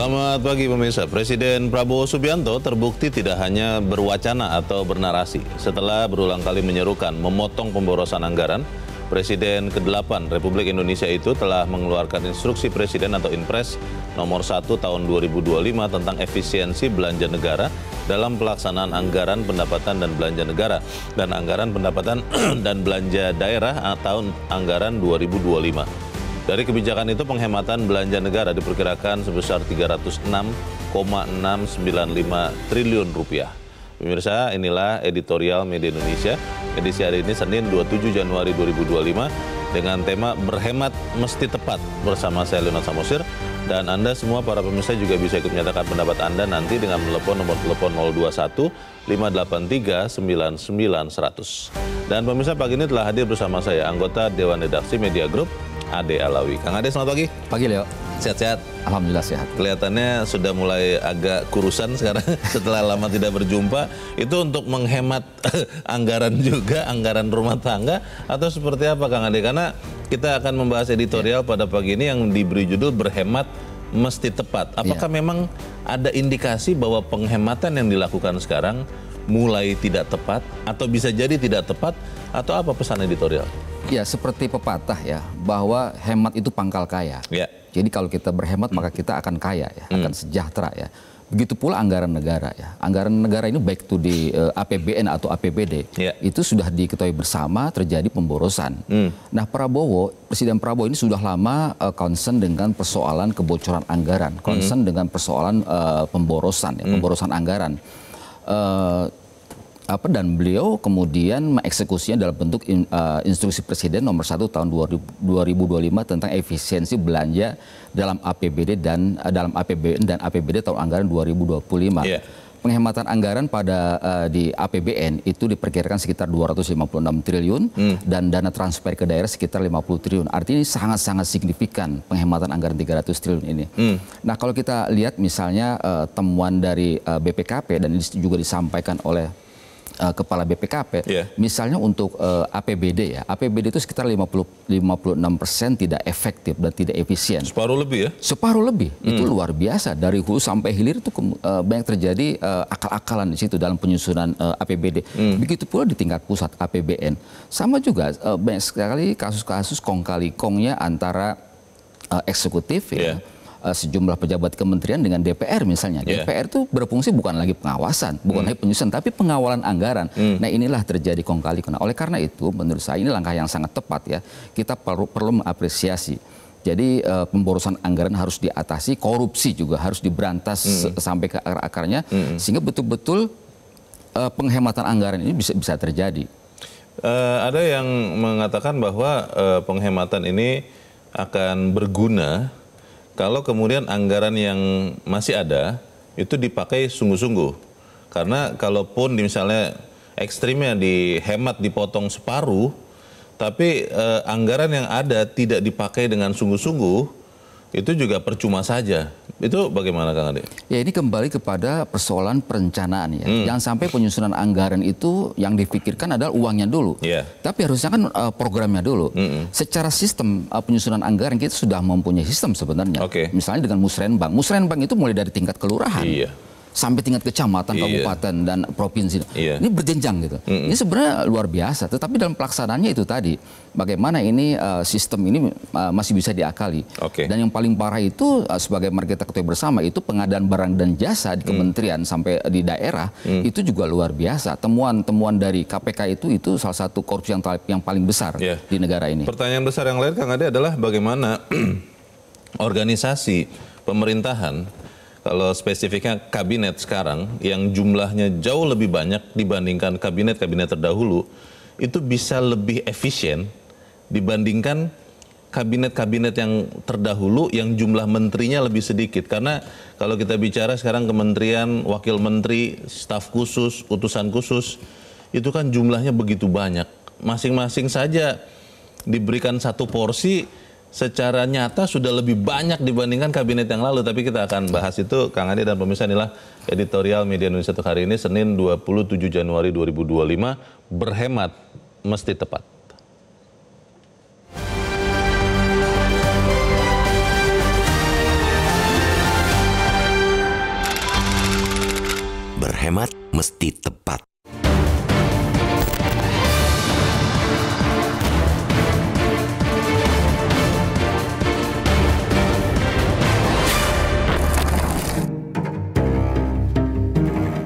Selamat pagi pemirsa. Presiden Prabowo Subianto terbukti tidak hanya berwacana atau bernarasi. Setelah berulang kali menyerukan memotong pemborosan anggaran, Presiden ke-8 Republik Indonesia itu telah mengeluarkan instruksi Presiden atau Inpres nomor 1 tahun 2025 tentang efisiensi belanja negara dalam pelaksanaan anggaran pendapatan dan belanja negara dan anggaran pendapatan dan belanja daerah tahun anggaran 2025. Dari kebijakan itu, penghematan belanja negara diperkirakan sebesar 306,695 triliun rupiah. Pemirsa, inilah editorial Media Indonesia edisi hari ini Senin 27 Januari 2025 dengan tema Berhemat Mesti Tepat bersama saya Leonard Samosir, dan Anda semua para pemirsa juga bisa ikut menyatakan pendapat Anda nanti dengan menelepon nomor telepon 021 583 99 100. Dan pemirsa, pagi ini telah hadir bersama saya anggota Dewan Redaksi Media Group Ade Alawi. Kang Ade, selamat pagi. Pagi, Leo. Sehat-sehat? Alhamdulillah sehat. Kelihatannya sudah mulai agak kurusan sekarang setelah lama tidak berjumpa. Itu untuk menghemat anggaran juga, anggaran rumah tangga, atau seperti apa Kang Ade? Karena kita akan membahas editorial pada pagi ini yang diberi judul Berhemat Mesti Tepat. Apakah memang ada indikasi bahwa penghematan yang dilakukan sekarang mulai tidak tepat, atau bisa jadi tidak tepat, atau apa pesan editorial? Ya, seperti pepatah ya, bahwa hemat itu pangkal kaya. Ya. Jadi kalau kita berhemat maka kita akan kaya ya, akan sejahtera ya. Begitu pula anggaran negara ya. Anggaran negara ini baik itu di APBN atau APBD, itu sudah diketahui bersama terjadi pemborosan. Nah, Presiden Prabowo ini sudah lama concern dengan persoalan kebocoran anggaran, concern dengan persoalan pemborosan ya, pemborosan anggaran. Dan beliau kemudian mengeksekusinya dalam bentuk instruksi Presiden nomor 1 tahun 2025 tentang efisiensi belanja dalam APBD dan dalam APBN dan APBD tahun anggaran 2025. Penghematan anggaran di APBN itu diperkirakan sekitar 256 triliun dan dana transfer ke daerah sekitar 50 triliun. Artinya ini sangat-sangat signifikan penghematan anggaran 300 triliun ini. Nah, kalau kita lihat misalnya temuan dari BPKP, dan ini juga disampaikan oleh Kepala BPKP, misalnya untuk APBD ya, APBD itu sekitar 56% tidak efektif dan tidak efisien. Separuh lebih ya? Separuh lebih, itu luar biasa. Dari hulu sampai hilir itu banyak terjadi akal-akalan di situ dalam penyusunan APBD. Begitu pula di tingkat pusat APBN. Sama juga banyak sekali kasus-kasus kong kali kongnya antara eksekutif ya. Sejumlah pejabat kementerian dengan DPR misalnya. DPR itu berfungsi bukan lagi pengawasan, bukan lagi penyusunan, tapi pengawalan anggaran. Nah, inilah terjadi kong kali kong. Oleh karena itu, menurut saya ini langkah yang sangat tepat ya. Kita perlu mengapresiasi. Jadi pemborosan anggaran harus diatasi, korupsi juga harus diberantas sampai ke akar-akarnya, sehingga betul-betul penghematan anggaran ini bisa terjadi. Ada yang mengatakan bahwa penghematan ini akan berguna kalau kemudian anggaran yang masih ada itu dipakai sungguh-sungguh. Karena kalaupun misalnya ekstrimnya dihemat, dipotong separuh, tapi anggaran yang ada tidak dipakai dengan sungguh-sungguh, itu juga percuma saja. Itu bagaimana Kang Ade? Ya, ini kembali kepada persoalan perencanaan ya. Jangan sampai penyusunan anggaran itu yang dipikirkan adalah uangnya dulu. Tapi harusnya kan programnya dulu. Secara sistem penyusunan anggaran kita sudah mempunyai sistem sebenarnya. Misalnya dengan Musrenbang. Musrenbang itu mulai dari tingkat kelurahan sampai tingkat kecamatan, kabupaten, dan provinsi. Ini berjenjang gitu. Ini sebenarnya luar biasa. Tetapi dalam pelaksanaannya itu tadi, bagaimana ini sistem ini masih bisa diakali. Dan yang paling parah itu, sebagaimana kita ketahui bersama, itu pengadaan barang dan jasa di kementerian sampai di daerah, itu juga luar biasa. Temuan-temuan dari KPK itu salah satu korupsi yang paling besar di negara ini. Pertanyaan besar yang lain Kang Ade adalah bagaimana organisasi pemerintahan, kalau spesifiknya kabinet sekarang yang jumlahnya jauh lebih banyak dibandingkan kabinet-kabinet terdahulu, itu bisa lebih efisien dibandingkan kabinet-kabinet yang terdahulu yang jumlah menterinya lebih sedikit. Karena kalau kita bicara sekarang kementerian, wakil menteri, staf khusus, utusan khusus, itu kan jumlahnya begitu banyak. Masing-masing saja diberikan satu porsi, secara nyata sudah lebih banyak dibandingkan kabinet yang lalu. Tapi kita akan bahas itu, Kang Ade dan pemirsa. Inilah editorial Media Indonesia untuk hari ini, Senin 27 Januari 2025, Berhemat Mesti Tepat. berhemat mesti tepat.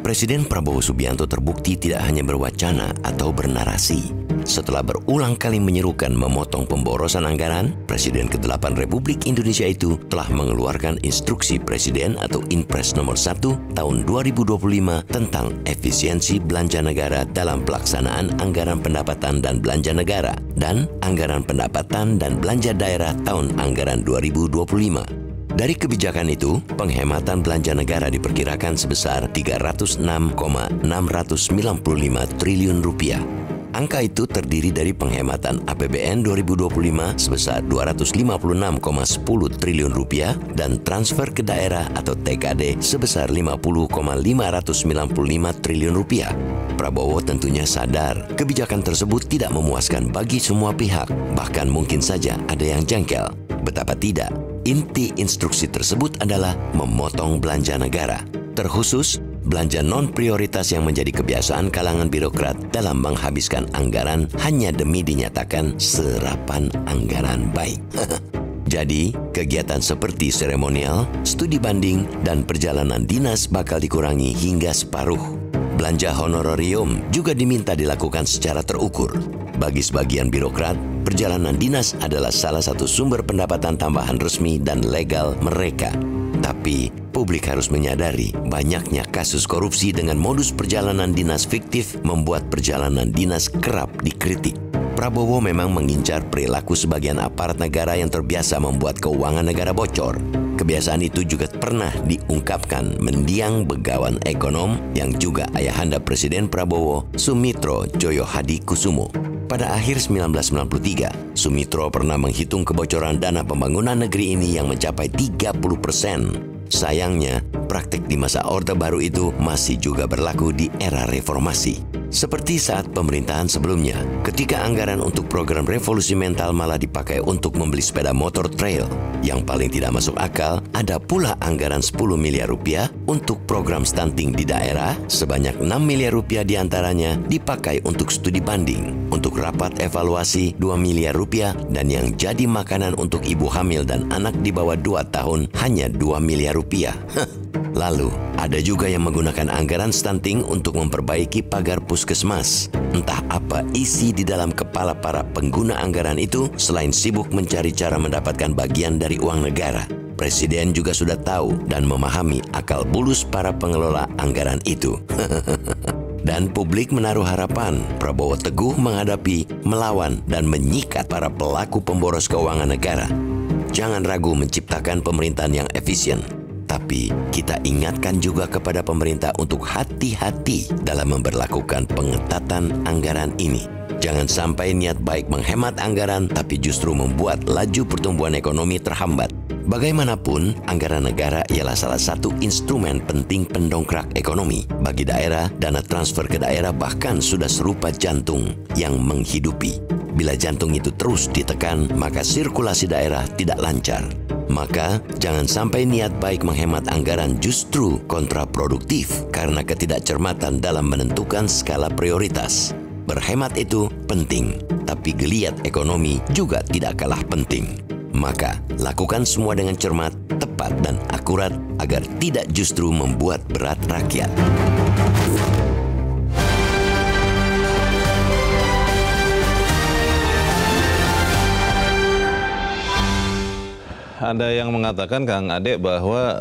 Presiden Prabowo Subianto terbukti tidak hanya berwacana atau bernarasi. Setelah berulang kali menyerukan memotong pemborosan anggaran, Presiden ke-8 Republik Indonesia itu telah mengeluarkan instruksi Presiden atau Inpres nomor 1 tahun 2025 tentang efisiensi belanja negara dalam pelaksanaan anggaran pendapatan dan belanja negara dan anggaran pendapatan dan belanja daerah tahun anggaran 2025. Dari kebijakan itu, penghematan belanja negara diperkirakan sebesar 36,695 triliun rupiah. Angka itu terdiri dari penghematan APBN 2025 sebesar 256,10 triliun rupiah dan transfer ke daerah atau TKD sebesar 50,595 triliun rupiah. Prabowo tentunya sadar kebijakan tersebut tidak memuaskan bagi semua pihak, bahkan mungkin saja ada yang jengkel. Betapa tidak, inti instruksi tersebut adalah memotong belanja negara, terkhusus belanja non-prioritas yang menjadi kebiasaan kalangan birokrat dalam menghabiskan anggaran hanya demi dinyatakan serapan anggaran baik. Jadi, kegiatan seperti seremonial, studi banding, dan perjalanan dinas bakal dikurangi hingga separuh. Belanja honorarium juga diminta dilakukan secara terukur. Bagi sebagian birokrat, perjalanan dinas adalah salah satu sumber pendapatan tambahan resmi dan legal mereka. Tapi, publik harus menyadari banyaknya kasus korupsi dengan modus perjalanan dinas fiktif membuat perjalanan dinas kerap dikritik. Prabowo memang mengincar perilaku sebagian aparat negara yang terbiasa membuat keuangan negara bocor. Kebiasaan itu juga pernah diungkapkan mendiang begawan ekonom yang juga ayahanda Presiden Prabowo, Sumitro Joyohadikusumo. Pada akhir 1993, Sumitro pernah menghitung kebocoran dana pembangunan negeri ini yang mencapai 30%. Sayangnya, praktik di masa Orde Baru itu masih juga berlaku di era reformasi. Seperti saat pemerintahan sebelumnya, ketika anggaran untuk program revolusi mental malah dipakai untuk membeli sepeda motor trail. Yang paling tidak masuk akal, ada pula anggaran 10 miliar rupiah untuk program stunting di daerah, sebanyak 6 miliar rupiah diantaranya dipakai untuk studi banding, untuk rapat evaluasi 2 miliar rupiah, dan yang jadi makanan untuk ibu hamil dan anak di bawah 2 tahun hanya 2 miliar rupiah. Lalu, ada juga yang menggunakan anggaran stunting untuk memperbaiki pagar puskesmas. Entah apa isi di dalam kepala para pengguna anggaran itu selain sibuk mencari cara mendapatkan bagian dari uang negara. Presiden juga sudah tahu dan memahami akal bulus para pengelola anggaran itu. Dan publik menaruh harapan Prabowo teguh menghadapi, melawan, dan menyikat para pelaku pemboros keuangan negara. Jangan ragu menciptakan pemerintahan yang efisien. Tapi kita ingatkan juga kepada pemerintah untuk hati-hati dalam memberlakukan pengetatan anggaran ini. Jangan sampai niat baik menghemat anggaran tapi justru membuat laju pertumbuhan ekonomi terhambat. Bagaimanapun, anggaran negara ialah salah satu instrumen penting pendongkrak ekonomi. Bagi daerah, dana transfer ke daerah bahkan sudah serupa jantung yang menghidupi. Bila jantung itu terus ditekan, maka sirkulasi daerah tidak lancar. Maka, jangan sampai niat baik menghemat anggaran justru kontraproduktif karena ketidakcermatan dalam menentukan skala prioritas. Berhemat itu penting, tapi geliat ekonomi juga tidak kalah penting. Maka, lakukan semua dengan cermat, tepat, dan akurat agar tidak justru membuat berat rakyat. Ada yang mengatakan, Kang Ade, bahwa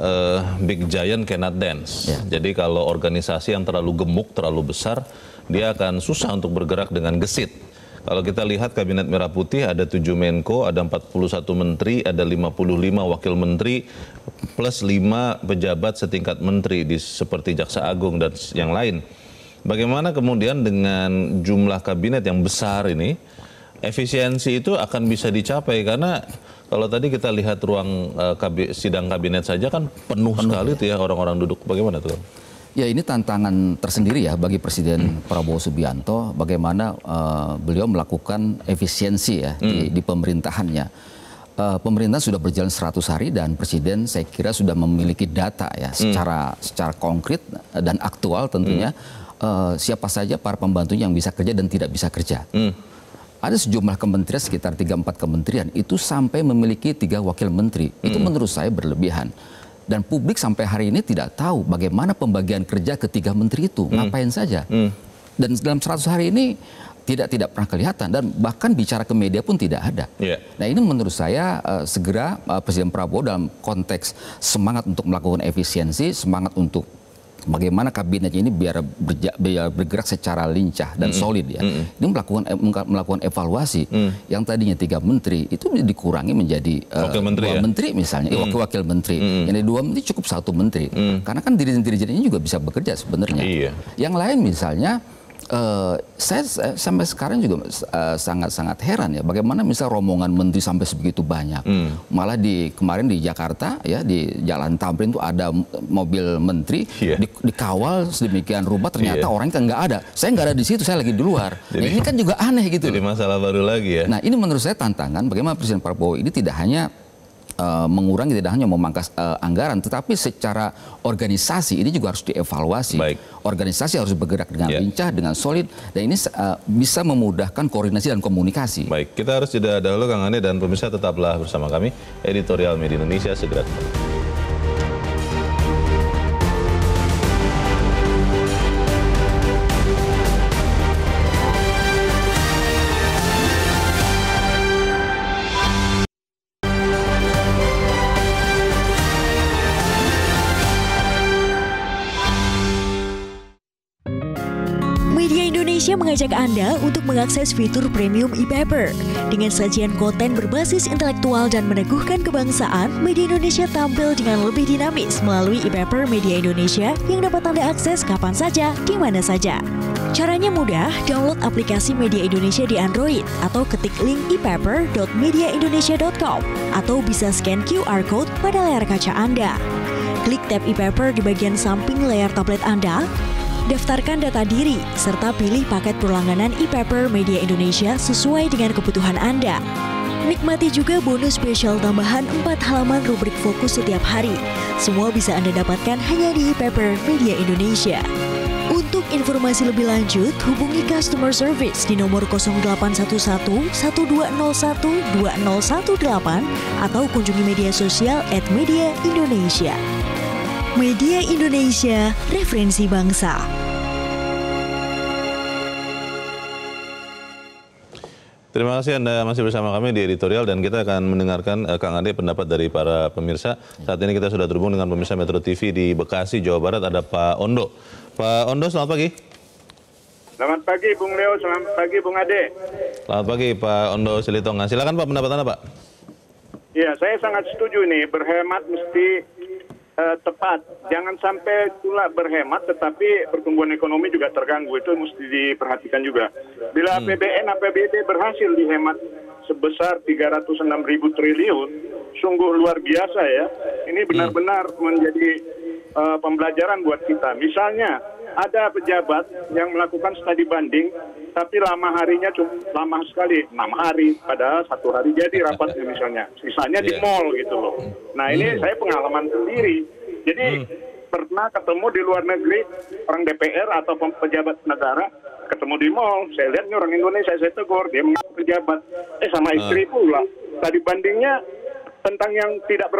big giant cannot dance. Ya. Jadi kalau organisasi yang terlalu gemuk, terlalu besar, dia akan susah untuk bergerak dengan gesit. Kalau kita lihat Kabinet Merah Putih ada 7 Menko, ada 41 Menteri, ada 55 Wakil Menteri, plus 5 pejabat setingkat Menteri seperti Jaksa Agung dan yang lain. Bagaimana kemudian dengan jumlah kabinet yang besar ini, efisiensi itu akan bisa dicapai? Karena kalau tadi kita lihat ruang sidang kabinet saja kan penuh sekali tuh ya orang-orang duduk. Bagaimana tuh? Ya, ini tantangan tersendiri ya bagi Presiden Prabowo Subianto, bagaimana beliau melakukan efisiensi ya di pemerintahannya. Pemerintah sudah berjalan 100 hari dan Presiden saya kira sudah memiliki data ya secara konkret dan aktual tentunya siapa saja para pembantunya yang bisa kerja dan tidak bisa kerja. Ada sejumlah kementerian sekitar 3-4 kementerian itu sampai memiliki 3 wakil menteri. Itu menurut saya berlebihan. Dan publik sampai hari ini tidak tahu bagaimana pembagian kerja ke 3 menteri itu, ngapain saja. Dan dalam 100 hari ini tidak pernah kelihatan dan bahkan bicara ke media pun tidak ada. Nah ini menurut saya segera Presiden Prabowo dalam konteks semangat untuk melakukan efisiensi, semangat untuk bagaimana kabinetnya ini biar bergerak secara lincah dan solid ya. Ini melakukan evaluasi yang tadinya 3 menteri itu dikurangi menjadi 2 menteri misalnya, wakil menteri. Yang 2 menteri cukup 1 menteri. Karena kan dirijen-dirijen ini juga bisa bekerja sebenarnya. Yang lain misalnya saya sampai sekarang juga sangat heran ya bagaimana misal rombongan menteri sampai sebegitu banyak. Malah kemarin di Jakarta ya di Jalan Tamrin itu ada mobil menteri dikawal sedemikian rupa ternyata orangnya nggak ada. Saya nggak ada di situ, saya lagi di luar. Jadi, ini kan juga aneh gitu. Jadi masalah baru lagi ya. Nah ini menurut saya tantangan bagaimana Presiden Prabowo ini tidak hanya mengurangi, tidak hanya memangkas anggaran, tetapi secara organisasi ini juga harus dievaluasi. Organisasi harus bergerak dengan lincah, dengan solid, dan ini bisa memudahkan koordinasi dan komunikasi. Baik, kita harus jeda dahulu Kang Ade dan pemirsa tetaplah bersama kami. Editorial Media Indonesia segera kembali. Indonesia mengajak Anda untuk mengakses fitur premium e-paper. Dengan sajian konten berbasis intelektual dan meneguhkan kebangsaan, Media Indonesia tampil dengan lebih dinamis melalui e-paper Media Indonesia yang dapat Anda akses kapan saja, di mana saja. Caranya mudah, download aplikasi Media Indonesia di Android atau ketik link epaper.mediaindonesia.com atau bisa scan QR Code pada layar kaca Anda. Klik tab e-paper di bagian samping layar tablet Anda, daftarkan data diri, serta pilih paket berlangganan e-paper Media Indonesia sesuai dengan kebutuhan Anda. Nikmati juga bonus spesial tambahan 4 halaman rubrik fokus setiap hari. Semua bisa Anda dapatkan hanya di e-paper Media Indonesia. Untuk informasi lebih lanjut, hubungi customer service di nomor 0811 1201 2018 atau kunjungi media sosial @Media Indonesia. Media Indonesia, referensi bangsa. Terima kasih Anda masih bersama kami di editorial dan kita akan mendengarkan Kang Ade pendapat dari para pemirsa. Saat ini kita sudah terhubung dengan pemirsa Metro TV di Bekasi, Jawa Barat, ada Pak Ondo. Pak Ondo, selamat pagi. Selamat pagi Bung Leo, selamat pagi Bung Ade. Selamat pagi Pak Ondo Silitonga. Silakan Pak, pendapat Anda Pak. Ya, saya sangat setuju nih, berhemat mesti tepat. Jangan sampai pula berhemat tetapi pertumbuhan ekonomi juga terganggu. Itu mesti diperhatikan juga. Bila APBN, APBD berhasil dihemat sebesar 306.000 triliun, sungguh luar biasa ya. Ini benar-benar menjadi pembelajaran buat kita. Misalnya, ada pejabat yang melakukan studi banding, tapi lama harinya cuma lama sekali, 6 hari, padahal 1 hari jadi rapatnya misalnya. Sisanya di mall gitu loh. Nah ini saya pengalaman sendiri. Jadi pernah ketemu di luar negeri, orang DPR atau pejabat negara, ketemu di mall, saya lihat ini orang Indonesia, saya tegur, dia mengaku pejabat. Sama istri pula. Studi bandingnya tentang yang tidak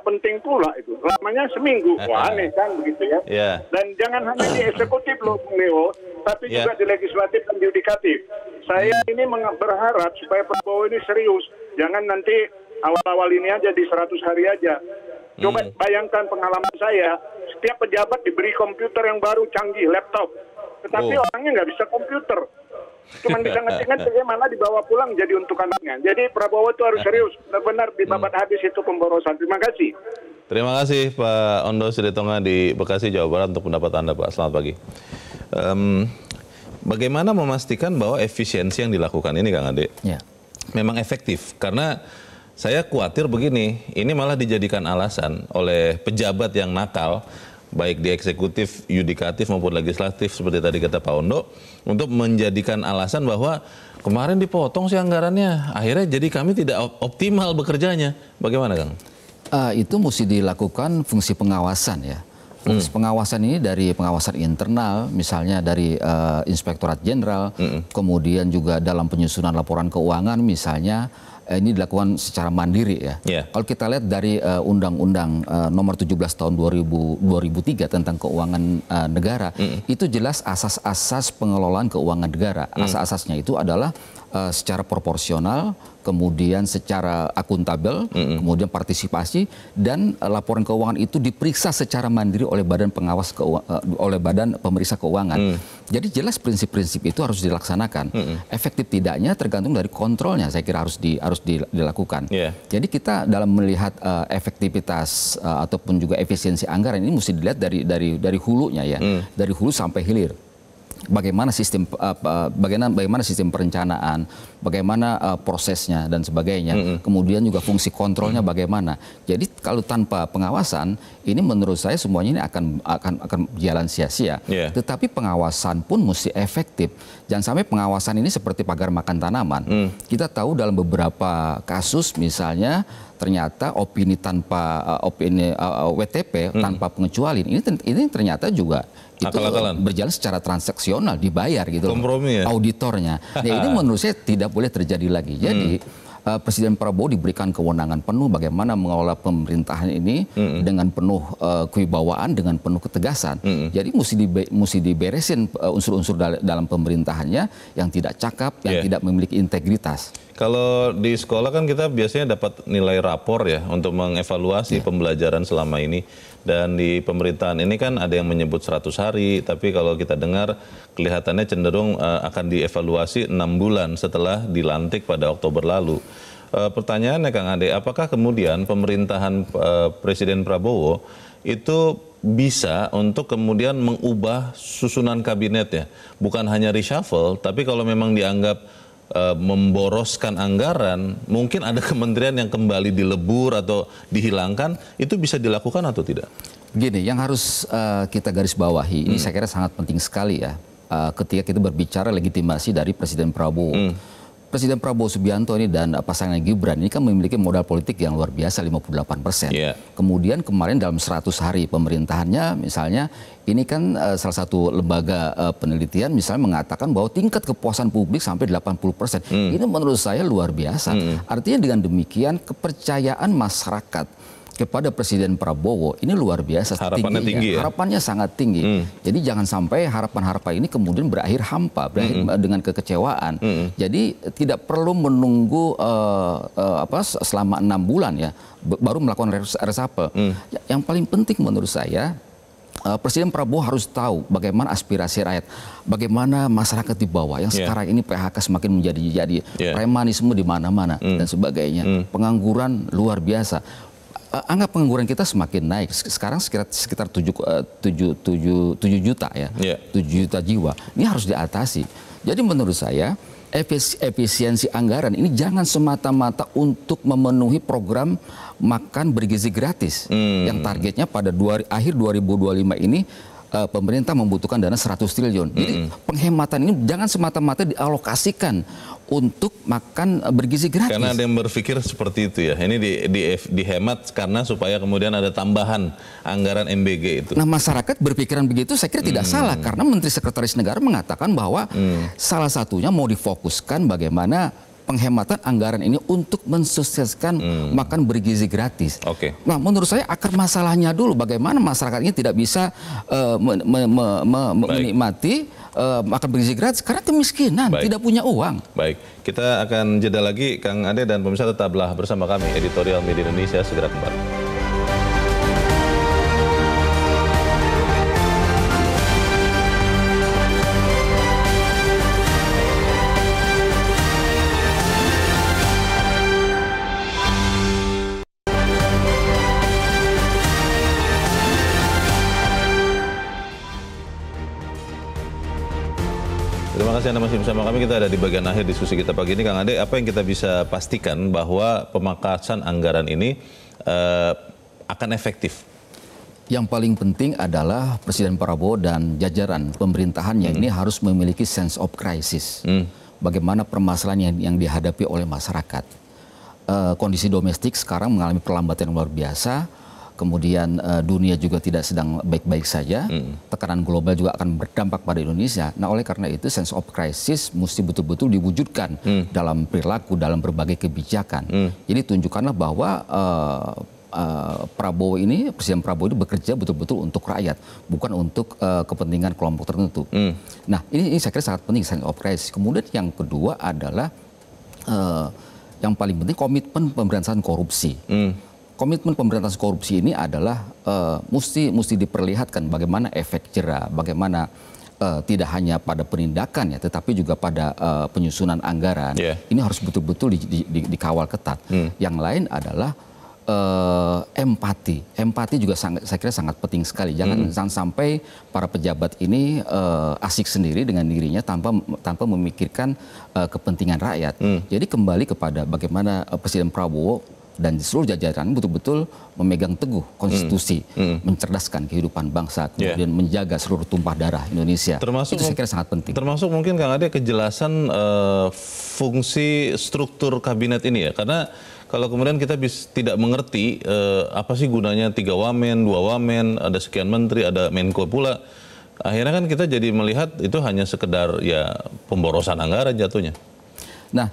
penting pula itu. Lamanya seminggu. Wah aneh kan begitu ya. Dan jangan hanya di eksekutif loh Bung Leo, tapi juga di legislatif dan yudikatif. Saya ini berharap supaya Prabowo ini serius. Jangan nanti awal-awal ini aja di 100 hari aja. Coba bayangkan pengalaman saya, setiap pejabat diberi komputer yang baru canggih, laptop. Tetapi orangnya nggak bisa komputer. Cuman bisa ngetik-ngetik, mana dibawa pulang jadi untuk anaknya. Jadi Prabowo itu harus serius, benar-benar dibabat habis itu pemborosan. Terima kasih. Terima kasih Pak Ondo Silitonga di Bekasi, Jawa Barat untuk pendapat Anda Pak. Selamat pagi. Bagaimana memastikan bahwa efisiensi yang dilakukan ini Kang Ade memang efektif? Karena saya khawatir begini, ini malah dijadikan alasan oleh pejabat yang nakal baik di eksekutif, yudikatif maupun legislatif seperti tadi kata Pak Ondo, untuk menjadikan alasan bahwa kemarin dipotong sih anggarannya, akhirnya jadi kami tidak optimal bekerjanya. Bagaimana Kang? Itu mesti dilakukan fungsi pengawasan ya. Fungsi pengawasan ini dari pengawasan internal, misalnya dari Inspektorat Jenderal, kemudian juga dalam penyusunan laporan keuangan misalnya, ini dilakukan secara mandiri ya. Kalau kita lihat dari Undang-Undang Nomor 17 Tahun 2003 tentang keuangan negara, itu jelas asas-asas pengelolaan keuangan negara. Asas-asasnya itu adalah secara proporsional, kemudian secara akuntabel, kemudian partisipasi, dan laporan keuangan itu diperiksa secara mandiri oleh badan pengawas oleh badan pemeriksa keuangan. Jadi jelas prinsip-prinsip itu harus dilaksanakan. Efektif tidaknya tergantung dari kontrolnya, saya kira harus dilakukan. Jadi kita dalam melihat efektivitas ataupun juga efisiensi anggaran ini mesti dilihat dari hulunya ya, dari hulu sampai hilir. Bagaimana sistem perencanaan, bagaimana prosesnya dan sebagainya. Kemudian juga fungsi kontrolnya bagaimana. Jadi kalau tanpa pengawasan, ini menurut saya semuanya ini akan jalan sia-sia. Tetapi pengawasan pun mesti efektif. Jangan sampai pengawasan ini seperti pagar makan tanaman. Kita tahu dalam beberapa kasus misalnya ternyata opini tanpa WTP tanpa pengecualian ini ternyata juga itu berjalan secara transaksional, dibayar gitu. Kompromi ya? Auditornya. Nah, ini menurut saya tidak boleh terjadi lagi. Jadi Presiden Prabowo diberikan kewenangan penuh bagaimana mengelola pemerintahan ini dengan penuh kewibawaan, dengan penuh ketegasan. Jadi mesti diberesin unsur-unsur dalam pemerintahannya yang tidak cakap, yang tidak memiliki integritas. Kalau di sekolah kan kita biasanya dapat nilai rapor ya untuk mengevaluasi pembelajaran selama ini. Dan di pemerintahan ini kan ada yang menyebut 100 hari, tapi kalau kita dengar kelihatannya cenderung akan dievaluasi 6 bulan setelah dilantik pada Oktober lalu. Pertanyaannya Kang Ade, apakah kemudian pemerintahan Presiden Prabowo itu bisa untuk kemudian mengubah susunan kabinetnya? Bukan hanya reshuffle, tapi kalau memang dianggap memboroskan anggaran, mungkin ada kementerian yang kembali dilebur atau dihilangkan, itu bisa dilakukan atau tidak? Gini, yang harus kita garis bawahi, ini saya kira sangat penting sekali ya, ketika kita berbicara legitimasi dari Presiden Prabowo. Presiden Prabowo Subianto ini dan pasangan Gibran ini kan memiliki modal politik yang luar biasa 58%. Kemudian kemarin dalam 100 hari pemerintahannya misalnya ini kan salah satu lembaga penelitian misalnya mengatakan bahwa tingkat kepuasan publik sampai 80%. Ini menurut saya luar biasa. Artinya dengan demikian kepercayaan masyarakat kepada Presiden Prabowo ini luar biasa. Harapannya tinggi ya? Harapannya sangat tinggi. Jadi jangan sampai harapan-harapan ini kemudian berakhir hampa, berakhir dengan kekecewaan. Jadi tidak perlu menunggu selama 6 bulan ya baru melakukan reshuffle. Yang paling penting menurut saya, Presiden Prabowo harus tahu bagaimana aspirasi rakyat, bagaimana masyarakat di bawah yang sekarang ini PHK semakin menjadi-jadi, premanisme di mana-mana dan sebagainya, pengangguran luar biasa. Angka pengangguran kita semakin naik. Sekarang sekitar 7 juta ya, 7 juta jiwa. Ini harus diatasi. Jadi menurut saya efisiensi anggaran ini jangan semata-mata untuk memenuhi program makan bergizi gratis yang targetnya pada akhir 2025 ini pemerintah membutuhkan dana 100 triliun. Jadi penghematan ini jangan semata-mata dialokasikan untuk makan bergizi gratis. Karena ada yang berpikir seperti itu ya. Ini dihemat karena supaya kemudian ada tambahan anggaran MBG itu. Nah, masyarakat berpikiran begitu saya kira tidak salah karena Menteri Sekretaris Negara mengatakan bahwa salah satunya mau difokuskan bagaimana penghematan anggaran ini untuk mensukseskan makan bergizi gratis. Nah, menurut saya akar masalahnya dulu bagaimana masyarakat ini tidak bisa menikmati makan bergizi gratis karena kemiskinan, tidak punya uang. Baik, kita akan jeda lagi Kang Ade dan pemirsa tetaplah bersama kami Editorial Media Indonesia segera kembali. Terima kasih Anda masih bersama kami. Kita ada di bagian akhir diskusi kita pagi ini. Kang Ade, apa yang kita bisa pastikan bahwa pemangkasan anggaran ini akan efektif? Yang paling penting adalah Presiden Prabowo dan jajaran pemerintahannya ini harus memiliki sense of crisis. Bagaimana permasalahan yang dihadapi oleh masyarakat. Kondisi domestik sekarang mengalami perlambatan yang luar biasa. Kemudian dunia juga tidak sedang baik-baik saja. Tekanan global juga akan berdampak pada Indonesia. Nah, oleh karena itu sense of crisis mesti betul-betul diwujudkan dalam perilaku, dalam berbagai kebijakan. Jadi tunjukkanlah bahwa Presiden Prabowo ini bekerja betul-betul untuk rakyat, bukan untuk kepentingan kelompok tertentu. Nah, ini saya kira sangat penting sense of crisis. Kemudian yang kedua adalah yang paling penting komitmen pemberantasan korupsi. Komitmen pemberantasan korupsi ini adalah mesti diperlihatkan bagaimana efek jera, bagaimana tidak hanya pada penindakan ya, tetapi juga pada penyusunan anggaran. Ini harus betul-betul dikawal ketat. Yang lain adalah empati. Empati juga saya kira sangat penting sekali. Jangan sampai para pejabat ini asik sendiri dengan dirinya tanpa memikirkan kepentingan rakyat. Jadi kembali kepada bagaimana Presiden Prabowo dan seluruh jajaran betul-betul memegang teguh konstitusi, mencerdaskan kehidupan bangsa, kemudian menjaga seluruh tumpah darah Indonesia. Itu saya kira sangat penting. Termasuk mungkin Kang Ade kejelasan fungsi struktur kabinet ini ya, karena kalau kemudian kita tidak mengerti apa sih gunanya 3 wamen, 2 wamen, ada sekian menteri, ada Menko pula, akhirnya kan kita jadi melihat itu hanya sekedar ya pemborosan anggaran jatuhnya. Nah,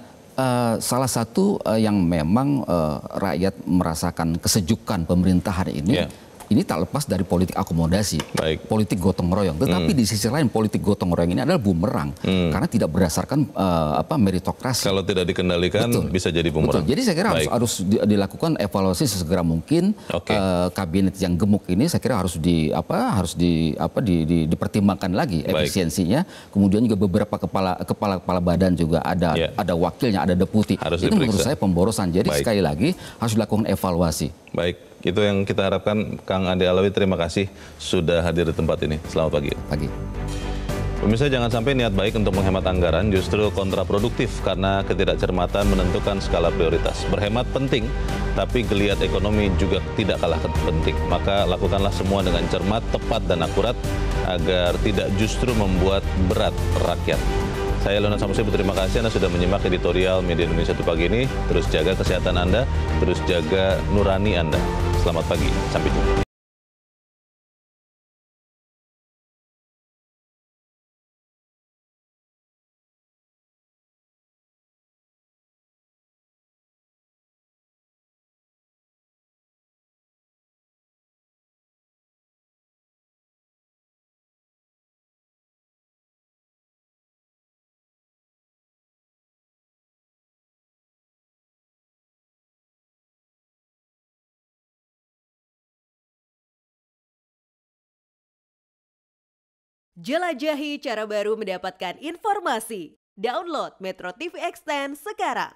salah satu yang memang rakyat merasakan kesejukan pemerintahan ini tak lepas dari politik akomodasi, politik gotong royong. Tetapi di sisi lain politik gotong royong ini adalah bumerang karena tidak berdasarkan meritokrasi. Kalau tidak dikendalikan bisa jadi bumerang. Jadi saya kira harus dilakukan evaluasi sesegera mungkin. Kabinet yang gemuk ini saya kira harus dipertimbangkan lagi efisiensinya. Kemudian juga beberapa kepala badan juga ada wakilnya, ada deputi. Itu menurut saya pemborosan. Jadi sekali lagi harus dilakukan evaluasi. Baik. Itu yang kita harapkan. Kang Ade Alawi, terima kasih sudah hadir di tempat ini. Selamat pagi. Pemirsa, jangan sampai niat baik untuk menghemat anggaran justru kontraproduktif karena ketidakcermatan menentukan skala prioritas. Berhemat penting, tapi geliat ekonomi juga tidak kalah penting. Maka lakukanlah semua dengan cermat, tepat, dan akurat agar tidak justru membuat berat rakyat. Saya Leonard Samsi berterima kasih Anda sudah menyimak editorial Media Indonesia pagi ini. Terus jaga kesehatan Anda, terus jaga nurani Anda. Selamat pagi, sampai jumpa. Jelajahi cara baru mendapatkan informasi. Download Metro TV Extend sekarang.